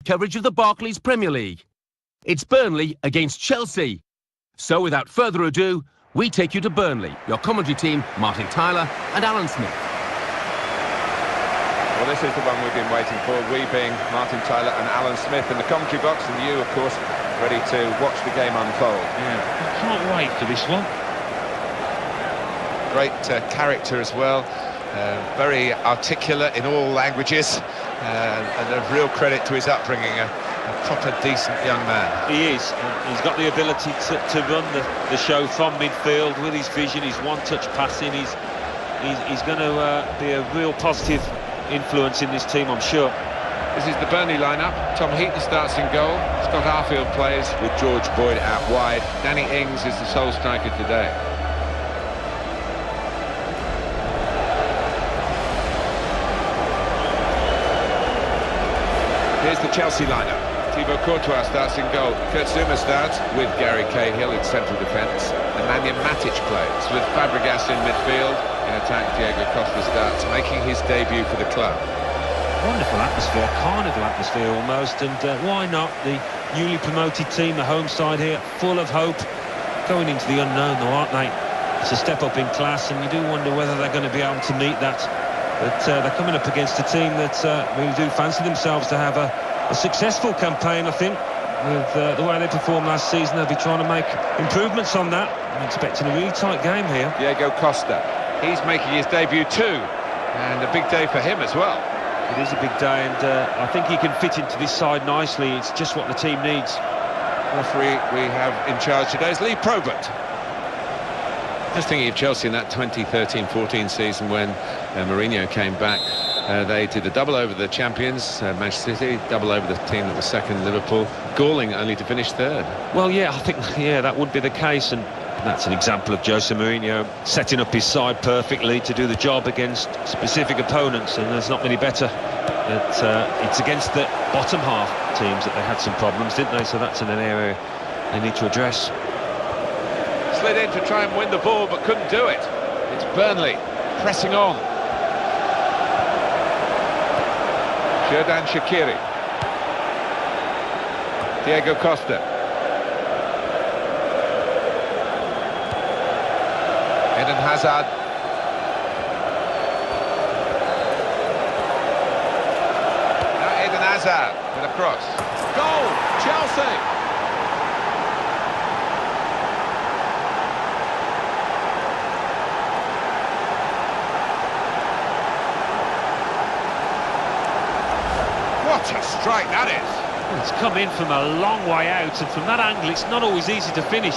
coverage of the Barclays Premier League. It's Burnley against Chelsea. So without further ado, we take you to Burnley. Your commentary team, Martin Tyler and Alan Smith. Well, this is the one we've been waiting for, we being Martin Tyler and Alan Smith in the commentary box, and you, of course, ready to watch the game unfold. Yeah, I can't wait for this one. Great character as well, very articulate in all languages, and a real credit to his upbringing, a proper decent young man. He is. He's got the ability to run the show from midfield with his vision, his one-touch passing. He's going to be a real positive influence in this team, I'm sure. This is the Burnley lineup. Tom Heaton starts in goal. Scott Arfield plays with George Boyd out wide. Danny Ings is the sole striker today. Here's the Chelsea lineup. Thibaut Courtois starts in goal. Kurt Zouma starts with Gary Cahill in central defence. Nemanja Matic plays with Fabregas in midfield. In attack, Diego Costa starts, making his debut for the club. Wonderful atmosphere, carnival atmosphere almost, and why not? The newly promoted team, the home side here, full of hope, going into the unknown though, aren't they? It's a step up in class, and you do wonder whether they're going to be able to meet that. But they're coming up against a team that really do fancy themselves to have a successful campaign, I think. With the way they performed last season, they'll be trying to make improvements on that. I'm expecting a really tight game here. Diego Costa, he's making his debut too, and a big day for him as well. It is a big day, and I think he can fit into this side nicely. It's just what the team needs. Referee we have in charge today is Lee Probert. Just thinking of Chelsea in that 2013-14 season when Mourinho came back. They did a double over the champions, Manchester City, double over the team that was second, Liverpool. Galling only to finish third. Well, yeah, I think that would be the case, and that's an example of Jose Mourinho setting up his side perfectly to do the job against specific opponents, and there's not many better. It's against the bottom half teams that they had some problems, didn't they? So that's in an area they need to address. Slid in to try and win the ball, but couldn't do it. It's Burnley pressing on. Xherdan Shaqiri. Diego Costa. Eden Hazard. Now Eden Hazard with a cross. Goal! Chelsea! What a strike that is! It's come in from a long way out, and from that angle it's not always easy to finish.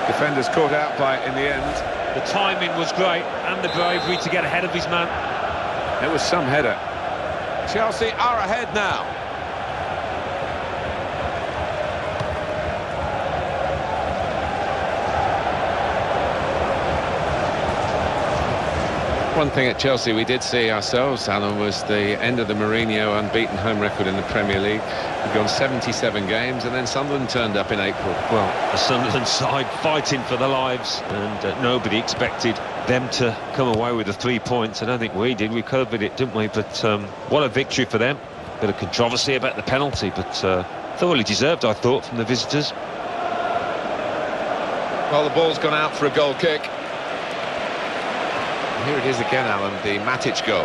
Defenders caught out by it in the end. The timing was great, and the bravery to get ahead of his man. It was some header. Chelsea are ahead now. One thing at Chelsea we did see ourselves, Alan, was the end of the Mourinho unbeaten home record in the Premier League. We've gone 77 games, and then Sunderland turned up in April. Well, the Sunderland side fighting for their lives, and nobody expected them to come away with the 3 points. I don't think we did. We covered it, didn't we? But what a victory for them. Bit of controversy about the penalty, but thoroughly deserved, I thought, from the visitors. Well, the ball's gone out for a goal kick. Here it is again, Alan, the Matic goal.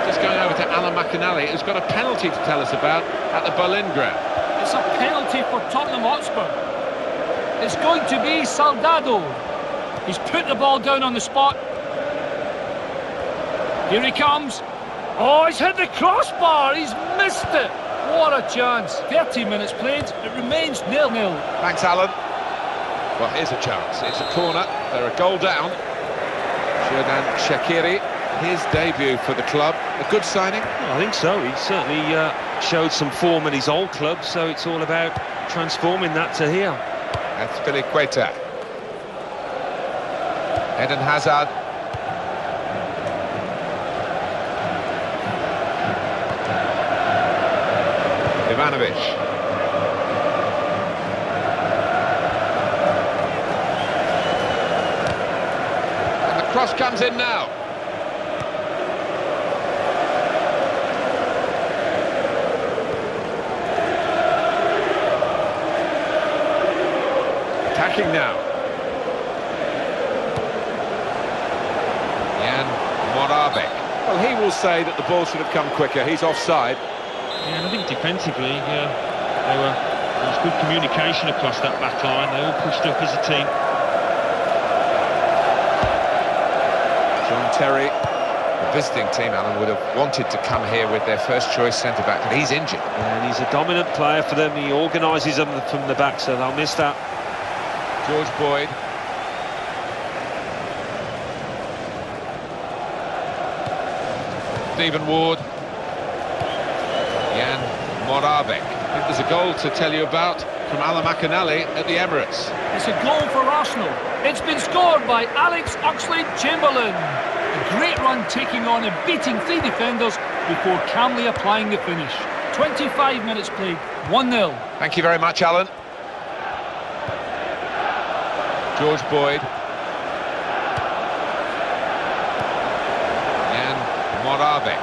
Just going over to Alan McInally, who's got a penalty to tell us about at the Berlin ground. It's a penalty for Tottenham Hotspur. It's going to be Soldado. He's put the ball down on the spot. Here he comes. Oh, he's hit the crossbar. He's missed it. What a chance. 30 minutes played. It remains 0-0. Thanks, Alan. Well, here's a chance. It's a corner. They're a goal down. Xherdan Shaqiri, his debut for the club. A good signing? Well, I think so. He certainly showed some form at his old club, so it's all about transforming that to here. That's Azpilicueta. Eden Hazard. Ivanovic. And the Cross comes in now. Attacking now. Jan Morabek. Well, he will say that the ball should have come quicker. He's offside. Yeah, and I think defensively, there was good communication across that back line. They all pushed up as a team. John Terry, the visiting team, Alan, would have wanted to come here with their first choice centre-back, but he's injured. And he's a dominant player for them. He organises them from the back, so they'll miss that. George Boyd. Stephen Ward. Jan Morabek. I think there's a goal to tell you about from Alan McInally at the Emirates. It's a goal for Arsenal. It's been scored by Alex Oxlade-Chamberlain. A great run, taking on and beating 3 defenders before calmly applying the finish. 25 minutes played, 1-0. Thank you very much, Alan. George Boyd. Jan Morabek.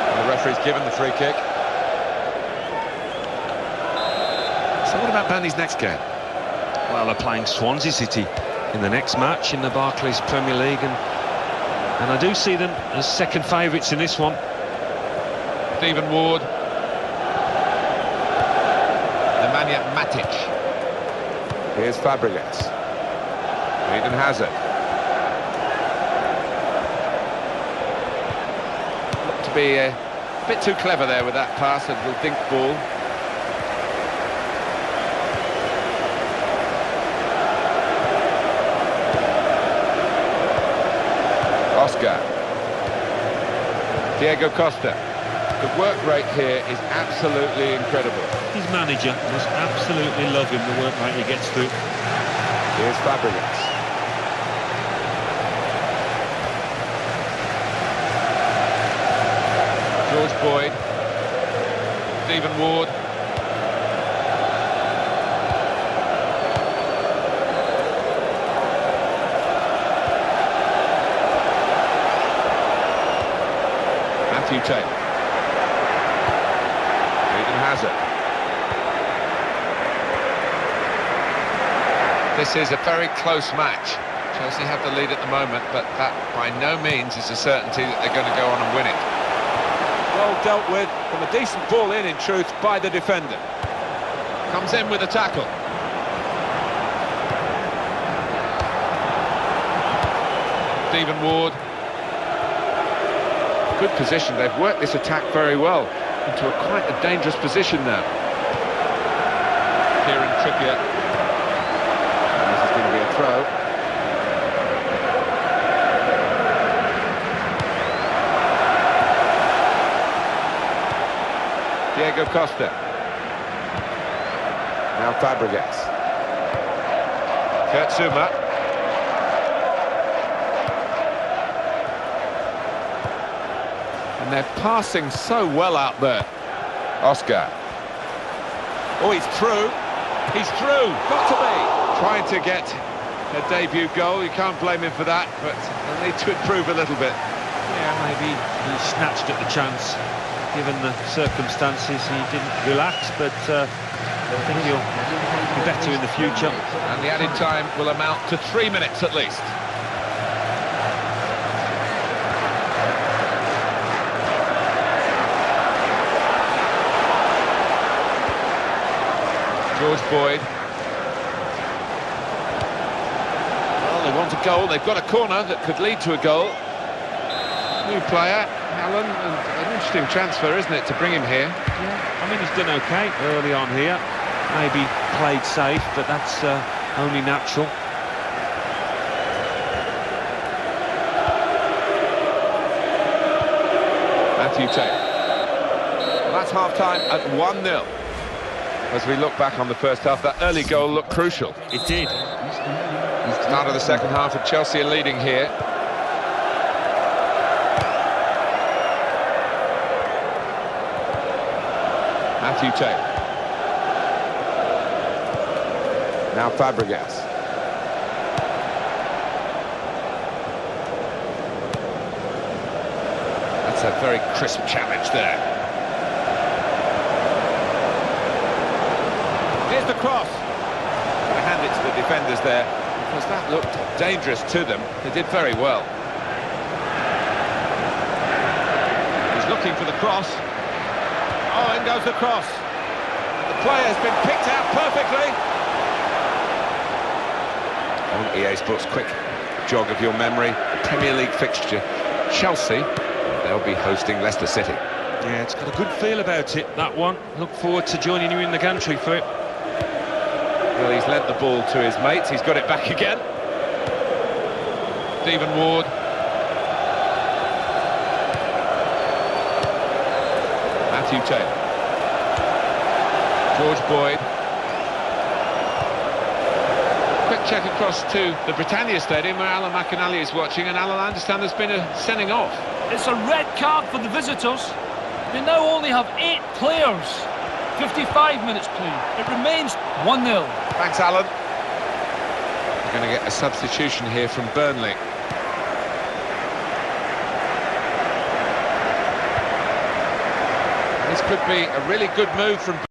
And the referee's given the free kick. So what about Burnley's next game? Well, they're playing Swansea City in the next match in the Barclays Premier League, and I do see them as second favourites in this one. Stephen Ward. Nemanja Matic. Here's Fabregas. Eden Hazard. Looked to be a bit too clever there with that pass, a little dink ball. Oscar. Diego Costa. The work rate here is absolutely incredible. His manager must absolutely love him, the work rate he gets through. Here's Fabregas. George Boyd. Stephen Ward. Matthew Taylor. Eden Hazard. This is a very close match. Chelsea have the lead at the moment, but that by no means is a certainty that they're going to go on and win it. Well dealt with, from a decent ball in truth, by the defender. Comes in with a tackle. Stephen Ward. Good position, they've worked this attack very well into quite a dangerous position now. Kieran Trippier. And this is going to be a throw. Diego Costa. Now Fabregas. Kurt Zouma. And they're passing so well out there. Oscar. Oh, he's through. He's through. Got to be. Trying to get a debut goal. You can't blame him for that, but they'll need to improve a little bit. Yeah, maybe he snatched at the chance. Given the circumstances, he didn't relax, but I think he'll be better in the future. And the added time will amount to 3 minutes at least. George Boyd. Well, they want a goal. They've got a corner that could lead to a goal. New player, Alan, and an interesting transfer, isn't it, to bring him here? Yeah, I mean, he's done okay early on here. Maybe played safe, but that's only natural. Matthew Taylor. Well, that's half-time at 1-0. As we look back on the first half, that early goal looked crucial. It did. Start of the second half, and Chelsea are leading here. Matthew Taylor. Now Fabregas. That's a very crisp challenge there. Here's the cross. Gonna hand it to the defenders there, because that looked dangerous to them. They did very well. He's looking for the cross. Oh, in goes the cross. The play has been picked out perfectly. On EA Sports, quick jog of your memory. Premier League fixture. Chelsea, they'll be hosting Leicester City. Yeah, it's got a good feel about it, that one. Look forward to joining you in the gantry for it. Well, he's lent the ball to his mates. He's got it back again. Stephen Ward. Matthew Taylor. George Boyd. Quick check across to the Britannia Stadium where Alan McInally is watching, and Alan, I understand there's been a sending off. It's a red card for the visitors. They now only have 8 players. 55 minutes played. It remains 1-0. Thanks, Alan. We're going to get a substitution here from Burnley. This could be a really good move from